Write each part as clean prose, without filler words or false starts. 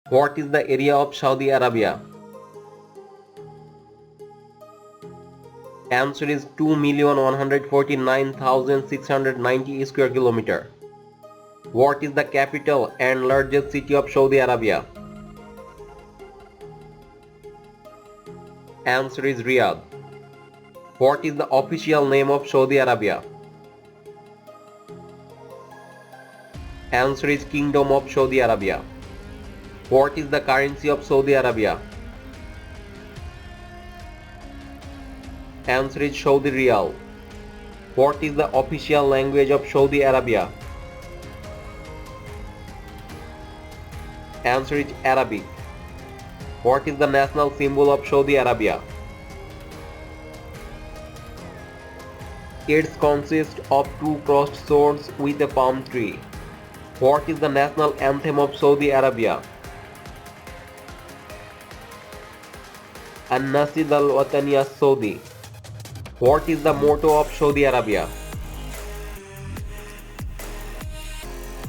What is the area of Saudi Arabia? Answer is 2,149,690 square kilometer. What is the capital and largest city of Saudi Arabia? Answer is Riyadh. What is the official name of Saudi Arabia? Answer is Kingdom of Saudi Arabia. What is the currency of Saudi Arabia? Answer is Saudi Riyal. What is the official language of Saudi Arabia? Answer is Arabic. What is the national symbol of Saudi Arabia? It consists of two crossed swords with a palm tree. What is the national anthem of Saudi Arabia? An-Nasid al-Watani as-Saudi. What is the motto of Saudi Arabia?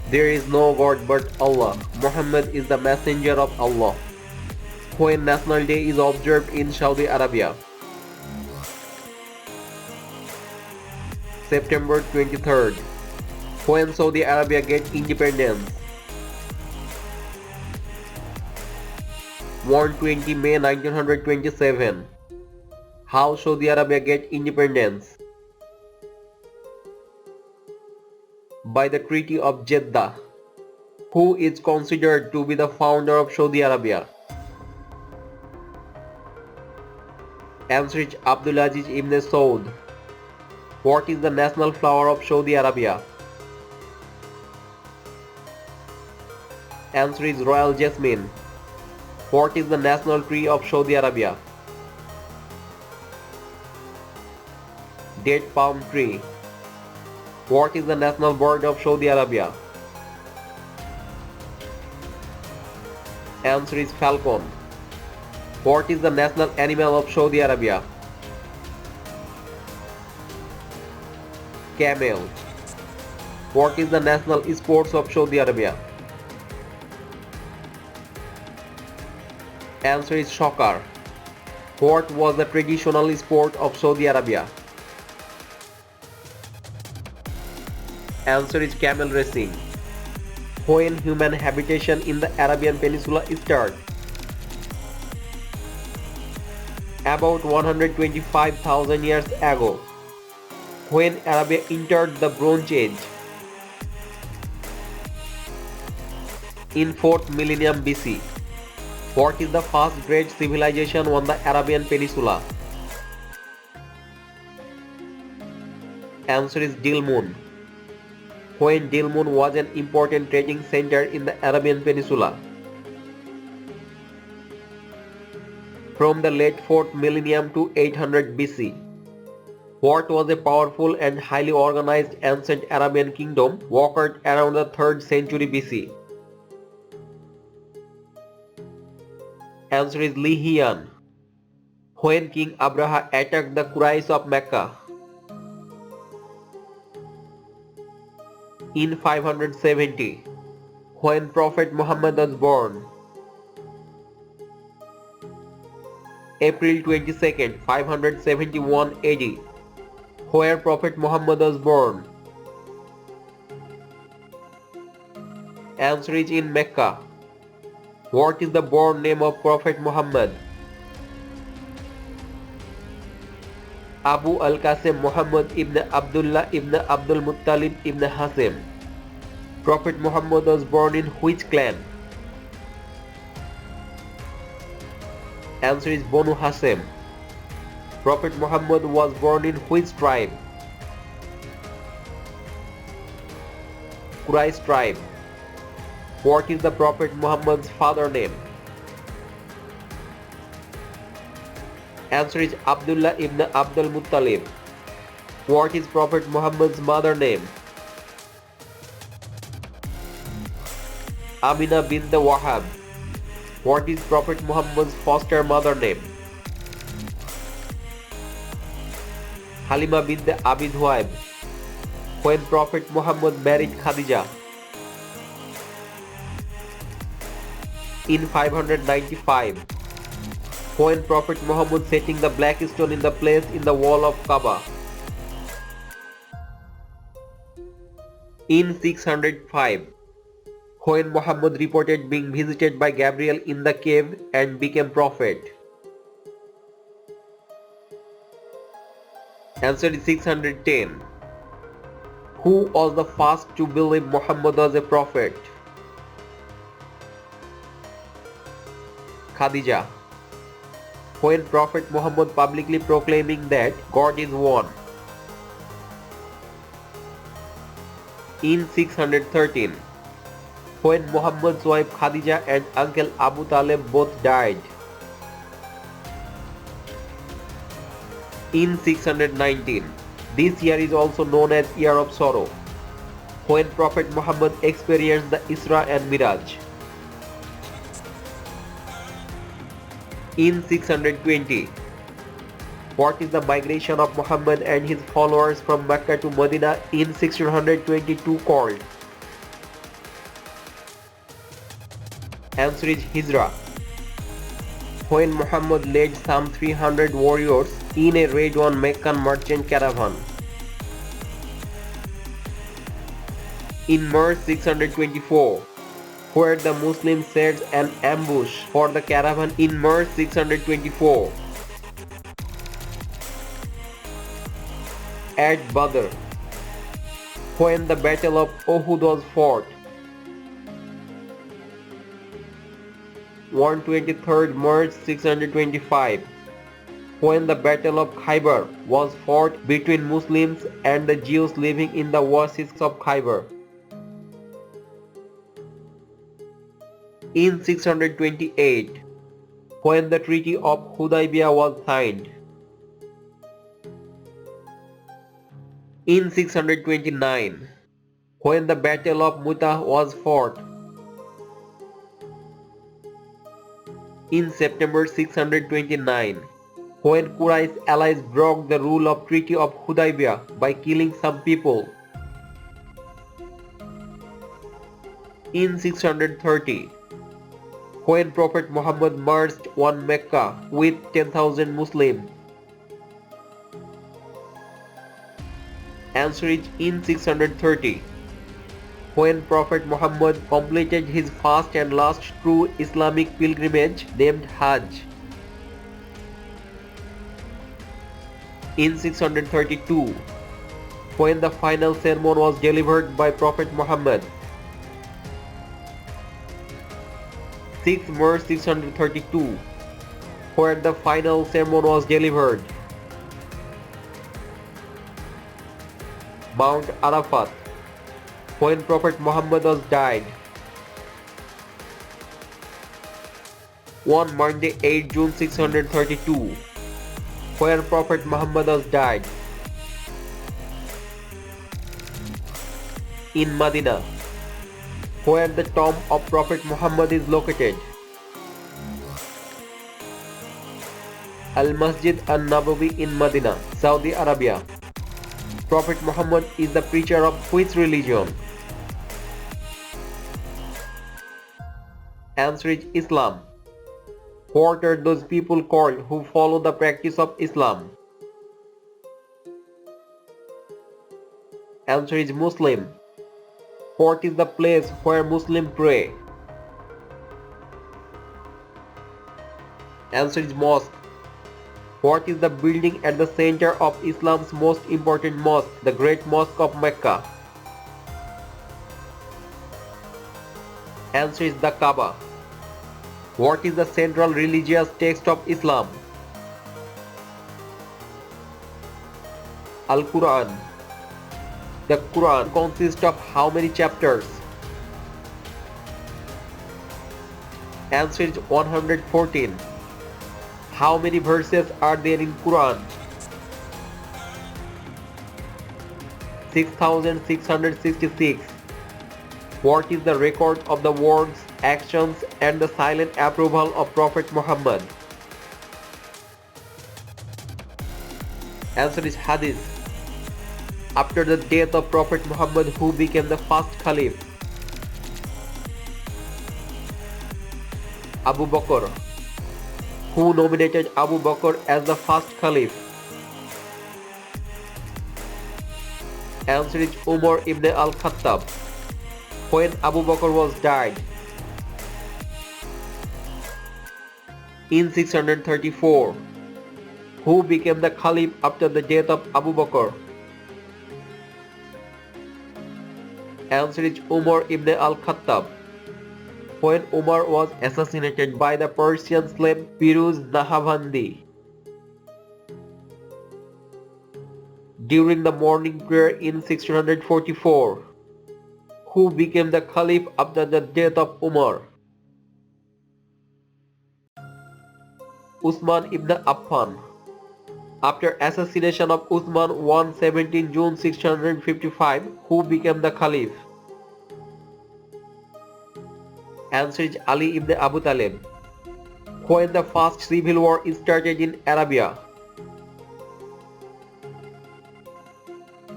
There is no God but Allah. Muhammad is the messenger of Allah. When National Day is observed in Saudi Arabia? September 23rd. When Saudi Arabia gets independence? 120 May 1927. How Saudi Arabia get independence? By the Treaty of Jeddah. Who is considered to be the founder of Saudi Arabia? Answer is Abdulaziz ibn Saud. What is the national flower of Saudi Arabia? Answer is Royal Jasmine. What is the national tree of Saudi Arabia? Date palm tree. What is the national bird of Saudi Arabia? Answer is falcon. What is the national animal of Saudi Arabia? Camel. What is the national sports of Saudi Arabia? Answer is soccer. What was the traditional sport of Saudi Arabia? Answer is camel racing. When human habitation in the Arabian Peninsula started? About 125,000 years ago. When Arabia entered the Bronze Age? In 4th millennium BC. What is the first great civilization on the Arabian Peninsula? Answer is Dilmun. When Dilmun was an important trading center in the Arabian Peninsula? From the late 4th millennium to 800 BC. What was a powerful and highly organized ancient Arabian kingdom occurred around the 3rd century BC? Answer is Lihiyan. When King Abraha attacked the Quraysh of Mecca? In 570. When Prophet Muhammad was born? April 22nd, 571 AD. Where Prophet Muhammad was born? Answer is in Mecca. What is the born name of Prophet Muhammad? Abu al-Qasim Muhammad ibn Abdullah ibn Abdul Muttalib ibn Hasim. Prophet Muhammad was born in which clan? Answer is Banu Hasim. Prophet Muhammad was born in which tribe? Quraysh tribe. What is the Prophet Muhammad's father name? Answer is Abdullah ibn Abdul Muttalib. What is Prophet Muhammad's mother name? Amina bint Wahab. What is Prophet Muhammad's foster mother name? Halima bint Abi Dhuaib. When Prophet Muhammad married Khadija? In 595, when Prophet Muhammad setting the black stone in the place in the wall of Kaaba. In 605, when Muhammad reported being visited by Gabriel in the cave and became prophet. Answer is 610. Who was the first to believe Muhammad was a prophet? Khadija. When Prophet Muhammad publicly proclaiming that God is one. In 613, when Muhammad's wife Khadija and uncle Abu Talib both died. In 619, this year is also known as Year of Sorrow, when Prophet Muhammad experienced the Isra and Miraj. In 620, what is the migration of Muhammad and his followers from Mecca to Medina in 1622 called? Answer is Hijra. When Muhammad led some 300 warriors in a raid on Meccan merchant caravan. In March 624, where the Muslims set an ambush for the caravan in March 624. At Badr, when the Battle of Uhud was fought. 123rd March 625, when the Battle of Khaybar was fought between Muslims and the Jews living in the oasis of Khaybar. In 628, when the Treaty of Hudaybiyah was signed. In 629, when the Battle of Mu'tah was fought. In September 629, when Quraysh allies broke the rule of Treaty of Hudaybiyah by killing some people. In 630, when Prophet Muhammad marched on Mecca with 10,000 Muslims. Answer is in 630, when Prophet Muhammad completed his first and last true Islamic pilgrimage named Hajj. In 632, when the final sermon was delivered by Prophet Muhammad. 6 March 632, where the final sermon was delivered. Mount Arafat, when Prophet Muhammad was died. On Monday 8 June 632, where Prophet Muhammad was died. In Medina, where the tomb of Prophet Muhammad is located. Al-Masjid An-Nabawi in Medina, Saudi Arabia. Prophet Muhammad is the preacher of which religion? Answer is Islam. What are those people called who follow the practice of Islam? Answer is Muslim. What is the place where Muslims pray? Answer is mosque. What is the building at the center of Islam's most important mosque, the Great Mosque of Mecca? Answer is the Kaaba. What is the central religious text of Islam? Al-Quran. The Quran consists of how many chapters? Answer is 114. How many verses are there in Quran? 6,666. What is the record of the words, actions and the silent approval of Prophet Muhammad? Answer is Hadith. After the death of Prophet Muhammad, who became the first Caliph? Abu Bakr. Who nominated Abu Bakr as the first Caliph? Answer is Umar ibn al-Khattab. When Abu Bakr was died? In 634. Who became the Caliph after the death of Abu Bakr? Answer is Umar ibn al-Khattab. When Umar was assassinated by the Persian slave Firuz Nahavandi. During the morning prayer in 1644. Who became the Caliph after the death of Umar? Uthman ibn Affan. After assassination of Uthman on 17 June 655, who became the Caliph? Answer is Ali ibn Abu Talib. When the first civil war started in Arabia?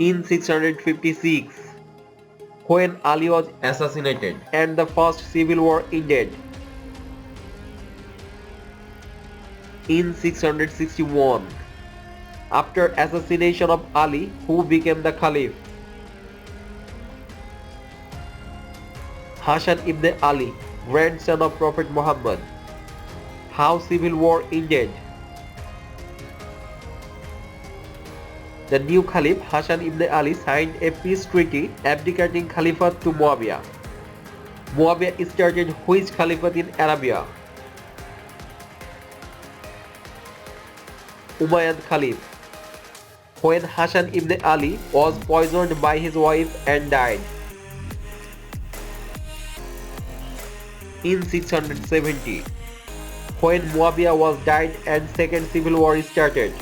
In 656. When Ali was assassinated and the first civil war ended? In 661. After assassination of Ali, who became the Caliph? Hassan ibn Ali, grandson of Prophet Muhammad. How civil war ended? The new Caliph Hassan ibn Ali signed a peace treaty abdicating Caliphate to Muawiyah. Muawiyah started which Caliphate in Arabia? Umayyad Caliph. When Hassan ibn Ali was poisoned by his wife and died? In 670. When Muawiyah was died and second civil war started?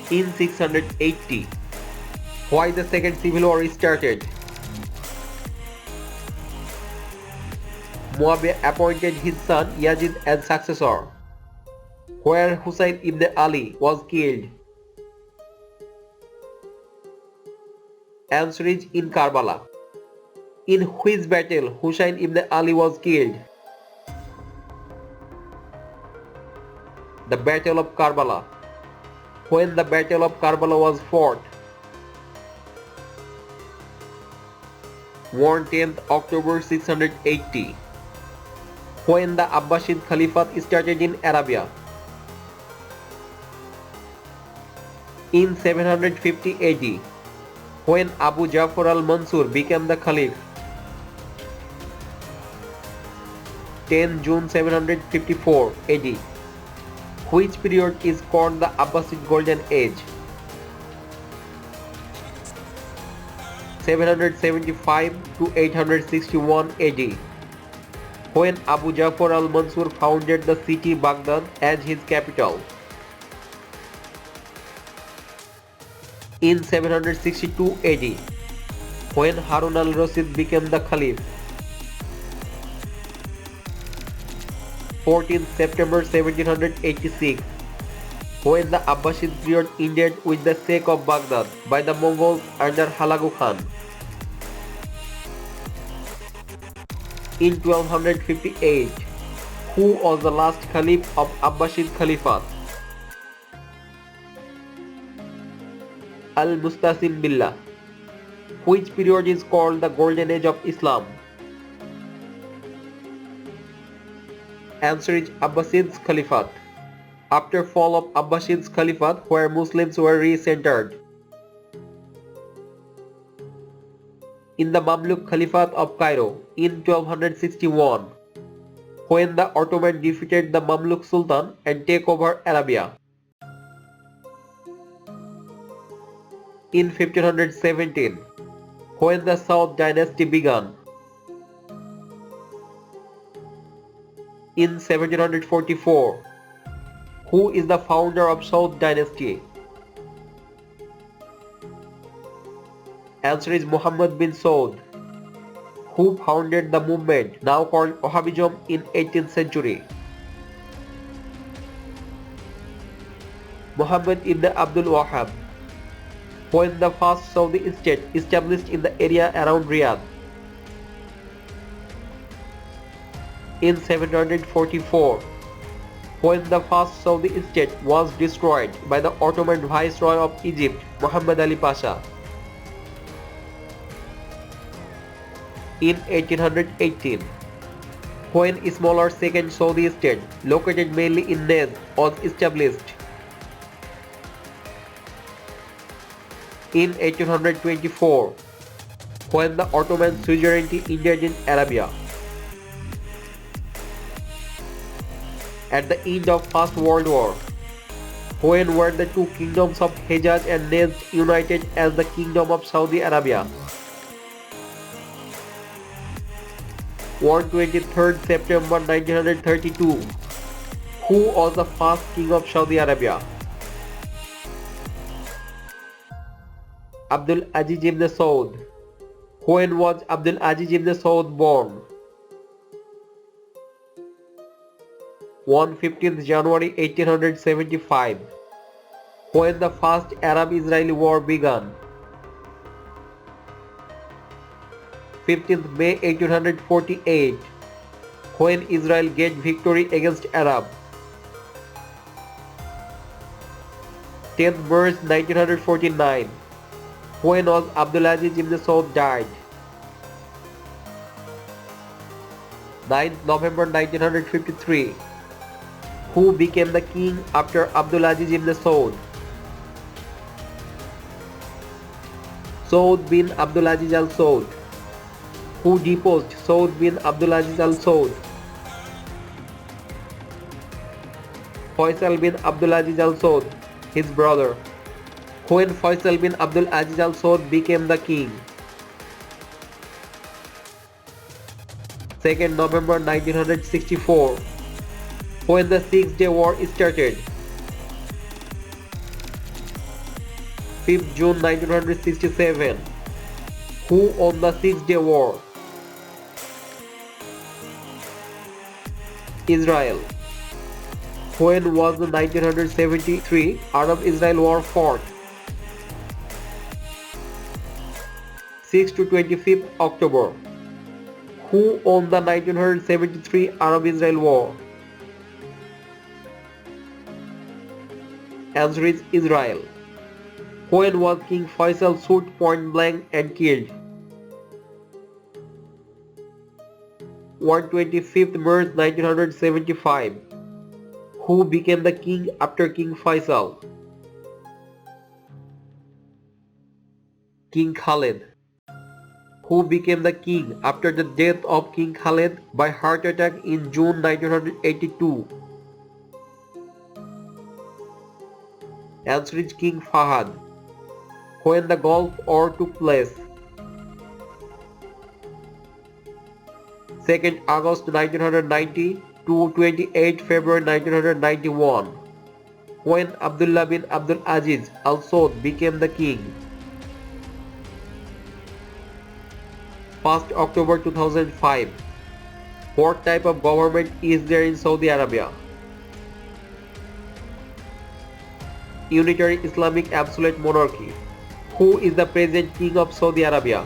In 680. Why the second civil war started? Muawiyah appointed his son Yazid as successor. Where Hussein ibn Ali was killed? Answer is in Karbala. In which battle Hussein ibn Ali was killed? The Battle of Karbala. When the Battle of Karbala was fought? On 10th October 680. When the Abbasid Caliphate started in Arabia? In 750 AD. When Abu Ja'far al-Mansur became the Caliph? 10 June 754 AD. Which period is called the Abbasid Golden Age? 775 to 861 AD. When Abu Ja'far al-Mansur founded the city Baghdad as his capital? In 762 AD. When Harun al-Rashid became the Caliph? 14th September 1786. When the Abbasid period ended with the sack of Baghdad by the Mongols under Hulagu Khan? In 1258. Who was the last Caliph of Abbasid Caliphate? Al-Mustasim Billah. Which period is called the Golden Age of Islam? Answer is Abbasid's Caliphate. After fall of Abbasid's Caliphate, where Muslims were re-centered? In the Mamluk Caliphate of Cairo in 1261. When the Ottoman defeated the Mamluk Sultan and take over Arabia? In 1517. When the Saud dynasty began? In 1744. Who is the founder of Saud dynasty? Answer is Muhammad bin Saud. Who founded the movement now called Wahhabism in 18th century? Muhammad ibn Abdul Wahhab. When the first Saudi state established in the area around Riyadh? 14th September 1786. When the Wahhabi movement now called Wahhabism in 18th century? Muhammad ibn Abdul Wahhab. When the first Saudi state established in the area around Riyadh? 14th September 1786. When the Wahhabi movement now called Wahhabism in 18th century? Answer is Muhammad bin Saud. Who founded the movement now called Wahhabism in 18th century? in 744, when the first Saudi state was destroyed by the Ottoman Viceroy of Egypt, Muhammad Ali Pasha. In 1818, when a smaller second Saudi state, located mainly in Najd, was established. In 1824, when the Ottoman suzerainty ended in Arabia. At the end of First World War, when were the two kingdoms of Hejaz and Najd united as the Kingdom of Saudi Arabia. On 23rd September 1932, who was the first king of Saudi Arabia? Abdul Aziz ibn Saud. When was Abdul Aziz ibn Saud born? On 15th January 1875, when the first Arab-Israeli war began. 15th May 1848, when Israel gained victory against Arab. 10th March 1949, when was Abdulaziz ibn Saud died. 9th November 1953, who became the king after Abdulaziz ibn Saud? Saud bin Abdulaziz al Saud. Who deposed Saud bin Abdulaziz al Saud? Faisal bin Abdulaziz al Saud, his brother. When Faisal bin Abdulaziz al Saud became the king. 2nd November 1964, when the Six-Day War started. 5th June 1967, who won the Six-Day War? Israel. When was the 1973 Arab-Israel War fought? 6 to 25th October. Who won the 1973 Arab-Israel War? Answer is Israel. When was King Faisal shot point blank and killed? On 25th March 1975. Who became the king after King Faisal? King Khalid. Who became the king after the death of King Khalid by heart attack in June 1982? Answer is King Fahad. When the Gulf War took place? 2nd August 1990 to 28 February 1991, when Abdullah bin Abdul Aziz al Saud became the king. 1st October 2005. What type of government is there in Saudi Arabia? Unitary Islamic Absolute Monarchy. Who is the present king of Saudi Arabia?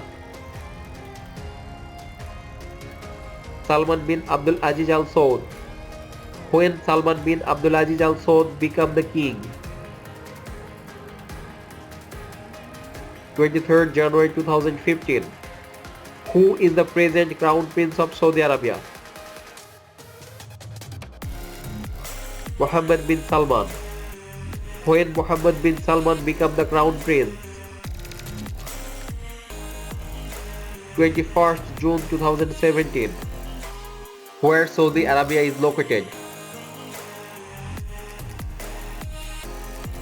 Salman bin Abdul Aziz al Saud. When Salman bin Abdul Aziz al Saud became the king? 23rd January 2015. Who is the present Crown Prince of Saudi Arabia? Mohammed bin Salman. When Mohammed bin Salman became the Crown Prince? 21st June 2017. Where Saudi Arabia is located?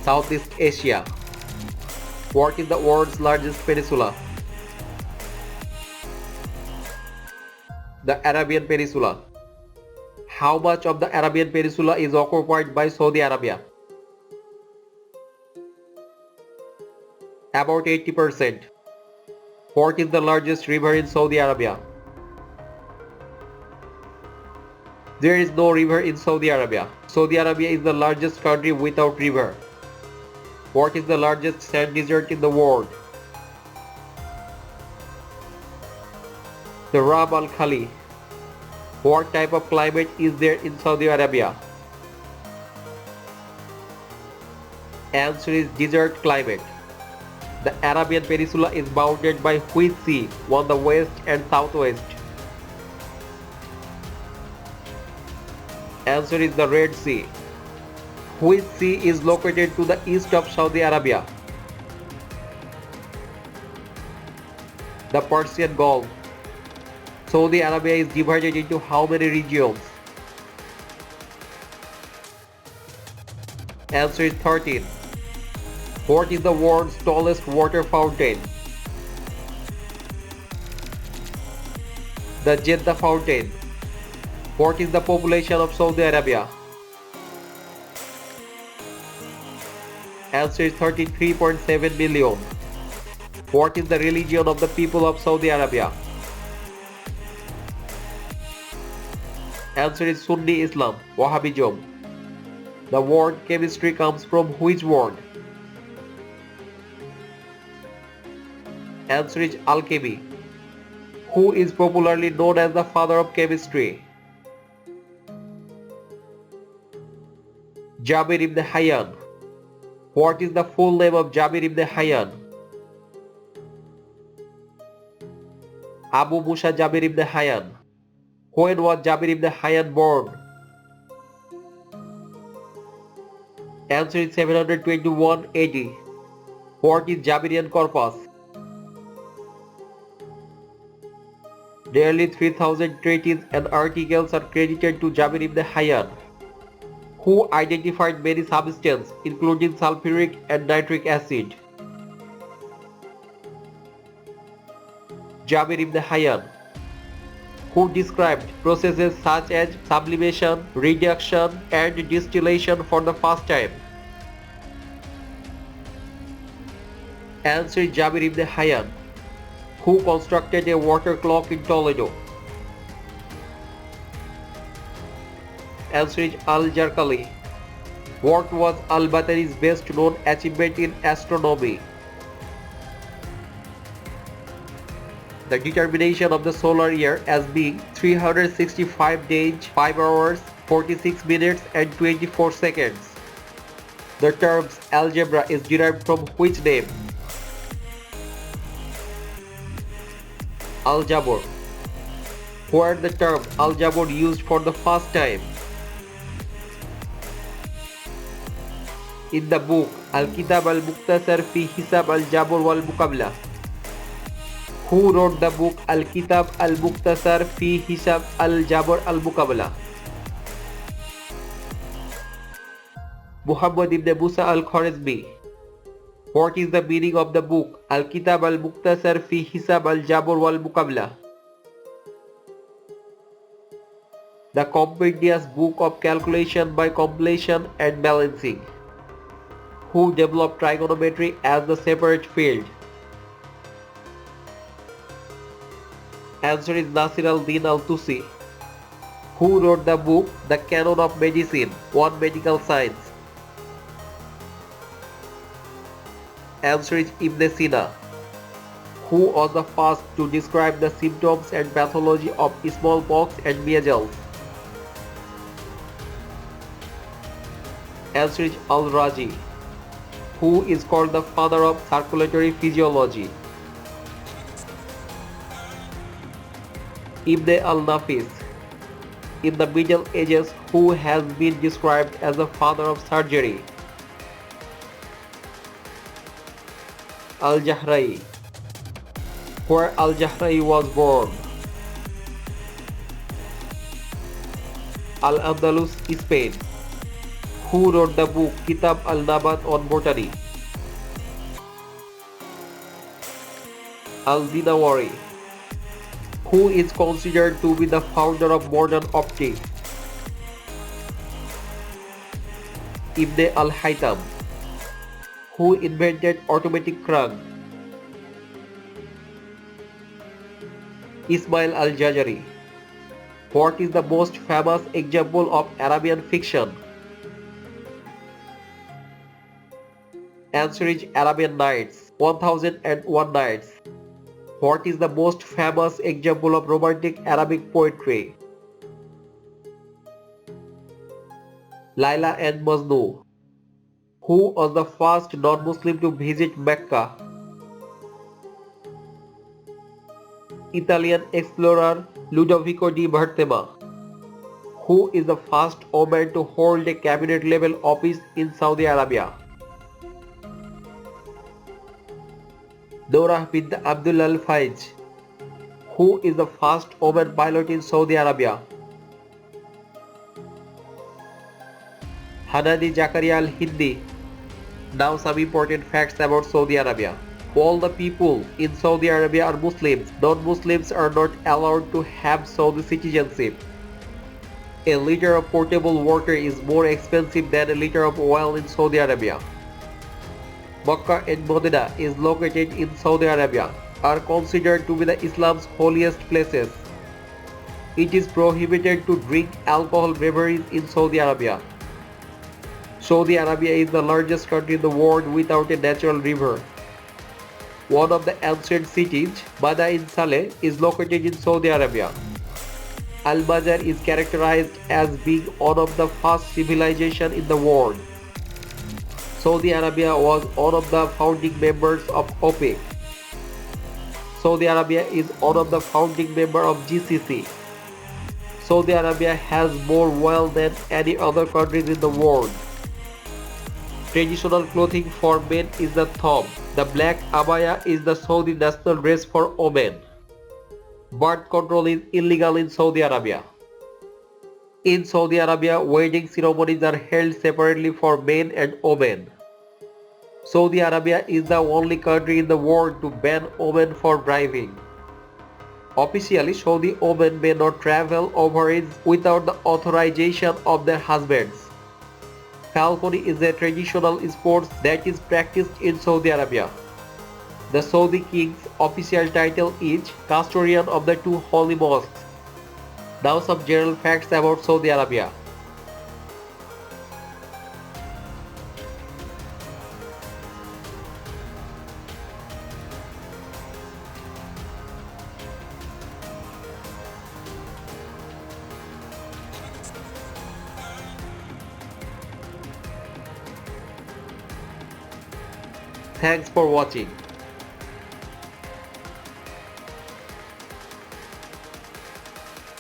Southeast Asia. What is the world's largest peninsula? The Arabian Peninsula. How much of the Arabian Peninsula is occupied by Saudi Arabia? About 80%. What is the largest river in Saudi Arabia? There is no river in Saudi Arabia. Saudi Arabia is the largest country without river. What is the largest sand desert in the world? The Rab al Khali. What type of climate is there in Saudi Arabia? Answer is desert climate. The Arabian Peninsula is bounded by which sea on the west and southwest? Answer is the Red Sea. Which sea is located to the east of Saudi Arabia? The Persian Gulf. Saudi Arabia is divided into how many regions? Answer is 13. What is the world's tallest water fountain? The Jeddah Fountain. What is the population of Saudi Arabia? Answer is 33.7 million. What is the religion of the people of Saudi Arabia? Answer is Sunni Islam, Wahhabism. The word chemistry comes from which word? Answer is alchemy. Who is popularly known as the father of chemistry? Jabir ibn Hayyan. What is the full name of Jabir ibn Hayyan? Abu Musa Jabir ibn Hayyan. When was Jabir ibn Hayyan born? Answer is 721 AD. What is Jabirian corpus? Nearly 3,000 treatises and articles are credited to Jabir ibn Hayyan, who identified many substances including sulfuric and nitric acid. Jabir ibn Hayyan, who described processes such as sublimation, reduction, and distillation for the first time. Answer is Jabir ibn Hayyan, who constructed a water clock in Toledo. Answer is Al-Jarqali. What was Al-Batani's best known achievement in astronomy? The determination of the solar year as being 365 days, 5 hours, 46 minutes and 24 seconds. The term algebra is derived from which name? Al-Jabr. Where the term Al-Jabr used for the first time? In the book Al-Kitab al-Mukhtasar fi Hisab al-Jabr wal-Muqabla. Who wrote the book Al-Kitab al-Mukhtasar fi Hisab al-Jabr al-Muqabla? Muhammad ibn Musa al-Khwarizmi. What is the meaning of the book Al-Kitab al-Mukhtasar fi Hisab al-Jabr wal-Muqabla? The compendious book of calculation by completion and balancing. Who developed trigonometry as the separate field? Answer is Nasir al-Din al-Tusi. Who wrote the book The Canon of Medicine, One Medical Science? Answer is Ibn Sina. Who was the first to describe the symptoms and pathology of smallpox and measles? Answer is Al-Raji. Who is called the father of circulatory physiology? Ibn al-Nafis. In the Middle Ages, who has been described as the father of surgery? Al-Jahrai. Where Al-Jahrai was born? Al-Andalus, Spain. Who wrote the book Kitab al-Nabat on botany? Al-Dinawari. Who is considered to be the founder of modern optics? Ibn al-Haytham. Who invented automatic crank? Ismail al-Jazari. What is the most famous example of Arabian fiction? Answer is Arabian Nights, 1001 Nights. What is the most famous example of romantic Arabic poetry? Laila and Majnun. Who was the first non-Muslim to visit Mecca? Italian explorer Ludovico di Bertema. Who is the first woman to hold a cabinet-level office in Saudi Arabia? Dora bint Abdul Al-Faiz. Who is the first woman pilot in Saudi Arabia? Hanadi Zakaria Al-Hindi. Now some important facts about Saudi Arabia. All the people in Saudi Arabia are Muslims. Non-Muslims are not allowed to have Saudi citizenship. A liter of potable water is more expensive than a liter of oil in Saudi Arabia. Makkah and Medina is located in Saudi Arabia, are considered to be the Islam's holiest places. It is prohibited to drink alcohol beverages in Saudi Arabia. Saudi Arabia is the largest country in the world without a natural river. One of the ancient cities, Madain Saleh, is located in Saudi Arabia. Al-Mazar is characterized as being one of the first civilizations in the world. Saudi Arabia was one of the founding members of OPEC. Saudi Arabia is one of the founding members of GCC. Saudi Arabia has more oil than any other countries in the world. Traditional clothing for men is the thawb. The black abaya is the Saudi national dress for women. Birth control is illegal in Saudi Arabia. In Saudi Arabia, wedding ceremonies are held separately for men and women. Saudi Arabia is the only country in the world to ban women for driving. Officially, Saudi women may not travel overseas without the authorization of their husbands. Falconry is a traditional sport that is practiced in Saudi Arabia. The Saudi king's official title is custodian of the two holy mosques. Now some general facts about Saudi Arabia. Thanks for watching.